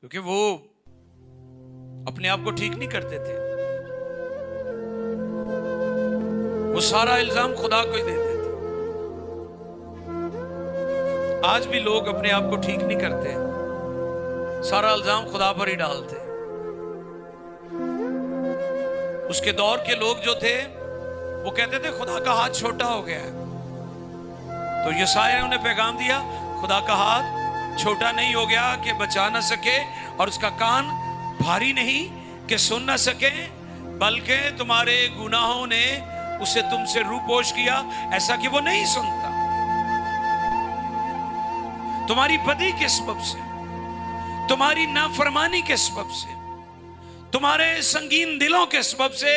کیونکہ وہ اپنے آپ کو ٹھیک نہیں کرتے تھے، وہ سارا الزام خدا کو ہی دیتے تھے۔ آج بھی لوگ اپنے آپ کو ٹھیک نہیں کرتے، سارا الزام خدا پر ہی ڈالتے۔ اس کے دور کے لوگ جو تھے وہ کہتے تھے خدا کا ہاتھ چھوٹا ہو گیا ہے، تو یسایا نے انہیں پیغام دیا خدا کا ہاتھ چھوٹا نہیں ہو گیا کہ بچا نہ سکے، اور اس کا کان بھاری نہیں کہ سن نہ سکے، بلکہ تمہارے گناہوں نے اسے تم سے روپوش کیا ایسا کہ وہ نہیں سنتا۔ تمہاری بدی کے سبب سے، تمہاری نافرمانی کے سبب سے، تمہارے سنگین دلوں کے سبب سے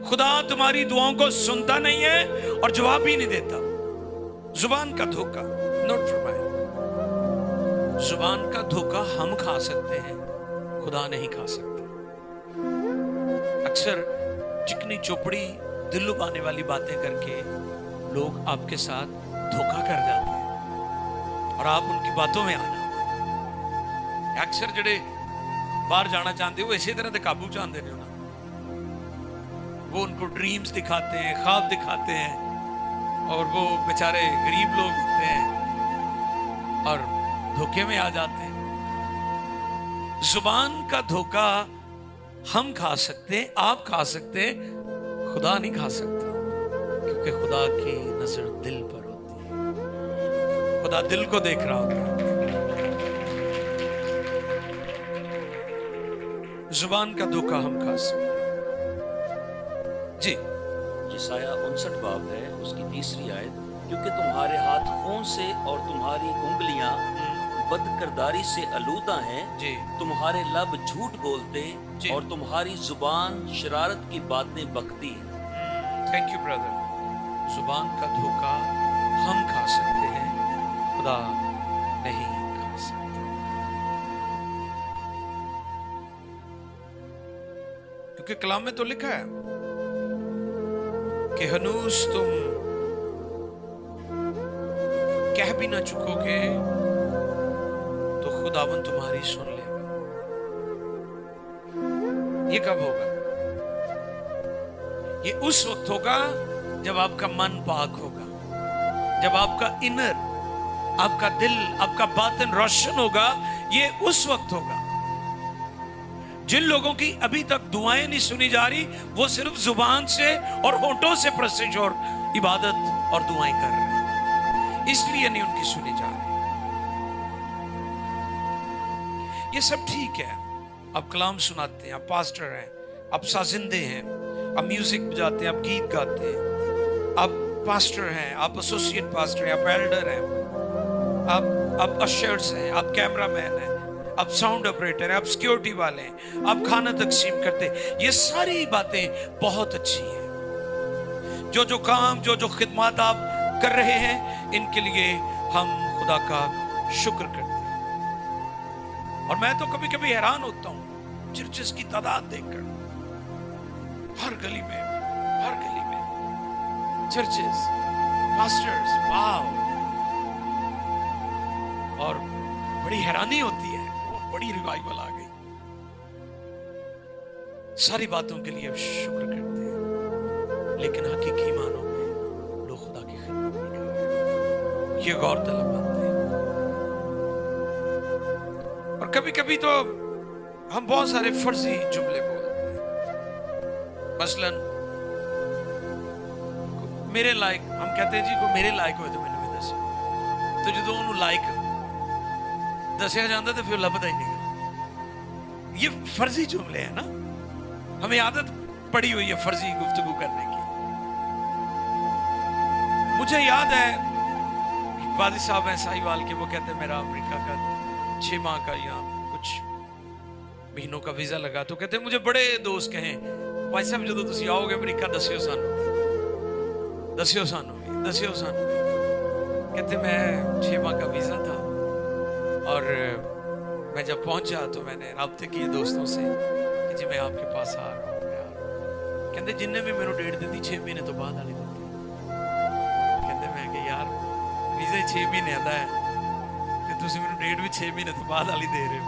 خدا تمہاری دعاؤں کو سنتا نہیں ہے اور جواب بھی نہیں دیتا۔ زبان کا دھوکہ، نوٹ فرمائے، زبان کا دھوکہ ہم کھا سکتے ہیں، خدا نہیں کھا سکتا۔ اکثر چکنی چوپڑی دل لبانے والی باتیں کر کے لوگ آپ کے ساتھ دھوکہ کر جاتے ہیں اور آپ ان کی باتوں میں آنا۔ اکثر جڑے باہر جانا چاہتے وہ اسی طرح دے قابو چاہتے ہیں، وہ ان کو ڈریمز دکھاتے ہیں، خواب دکھاتے ہیں، اور وہ بیچارے غریب لوگ ہوتے ہیں اور دھوکے میں آ جاتے ہیں۔ زبان کا دھوکہ ہم کھا سکتے، آپ کھا سکتے، خدا نہیں کھا سکتا، کیونکہ خدا کی نظر دل پر ہوتی ہے، خدا دل کو دیکھ رہا ہوتا ہے۔ زبان کا دھوکہ ہم کھا سکتے جی۔ یسایہ 59 باب ہے، اس کی 3 آیت، کیونکہ تمہارے ہاتھ خون سے اور تمہاری انگلیاں بدکرداری سے آلودہ ہیں جی، تمہارے لب جھوٹ بولتے جی، اور تمہاری زبان شرارت کی باتیں بکتی ہے۔ تھینک یو برادر۔ زبان کا دھوکہ ہم کھا سکتے ہیں، خدا نہیں کھا سکتا۔ کیونکہ کلام میں تو لکھا ہے کہ ہنوز تم کہہ بھی نہ چکو گے تو خداوند تمہاری سن لے گا۔ یہ کب ہوگا؟ یہ اس وقت ہوگا جب آپ کا من پاک ہوگا، جب آپ کا انر، آپ کا دل، آپ کا باطن روشن ہوگا۔ یہ اس وقت ہوگا۔ جن لوگوں کی ابھی تک دعائیں نہیں سنی جا رہی، وہ صرف زبان سے اور ہونٹوں سے پرستش اور عبادت اور دعائیں کر رہے ہیں، اس لیے نہیں ان کی سنی جا رہی۔ یہ سب ٹھیک ہے، آپ کلام سناتے ہیں، آپ پاسٹر ہیں، آپ سازندے ہیں، آپ میوزک بجاتے ہیں، آپ گیت گاتے ہیں، آپ پاسٹر ہیں، آپ ایسوسیٹ پاسٹر ہیں، آپ ایلڈر ہیں، آپ اشرز ہیں، آپ کیمرہ مین ہیں، آپ ساؤنڈ آپریٹر ہیں، آپ سیکیورٹی والے ہیں، آپ کھانا تقسیم کرتے ہیں۔ یہ ساری باتیں بہت اچھی ہیں۔ جو کام، جو خدمات آپ کر رہے ہیں، ان کے لیے ہم خدا کا شکر کرتے ہیں۔ اور میں تو کبھی کبھی حیران ہوتا ہوں چرچز کی تعداد دیکھ کر، ہر گلی میں چرچز، پاسٹرز، واو! اور بڑی حیرانی ہوتی ہے، بڑی ریوائیول آ گئی۔ ساری باتوں کے لیے شکر کرتے ہیں، لیکن حقیقی معنوں میں لوگ خدا کی خدمت نہیں کر رہے، یہ غور طلب بات ہے۔ اور کبھی کبھی تو ہم بہت سارے فرضی جملے بولتے ہیں، مثلا میرے لائق، ہم کہتے ہیں جی کوئی میرے لائق ہوئے تو میں نے بھی دسیا، تو جدو انہوں لائق دسیا جاتا تو پھر لبدا ہی نہیں گا۔ یہ فرضی جملے ہیں نا، ہمیں عادت پڑی ہوئی ہے فرضی گفتگو کرنے کی۔ مجھے یاد ہے قاضی صاحب ہیں سائی وال کے، وہ کہتے ہیں میرا امریکہ کا 6 ماہ کا یا کچھ مہینوں کا ویزا لگا، تو کہتے ہیں مجھے بڑے دوست کہیں بھائی صاحب جدو تسی آؤ گے امریکہ دسیو سانو کہتے میں 6 ماہ کا ویزا تھا، اور میں جب پہنچا تو میں نے رابطے کیے دوستوں سے کہ جی میں آپ کے پاس آ رہا ہوں۔ کہتے جن نے بھی میرے ڈیٹ دیتی 6 مہینے تو بعد آلی دیتی۔ کہتے میں کہ یار ویزا 6 مہینے آتا ہے کہ تسی میرے ڈیٹ بھی 6 مہینے تو بعد آلی دے رہے ہو۔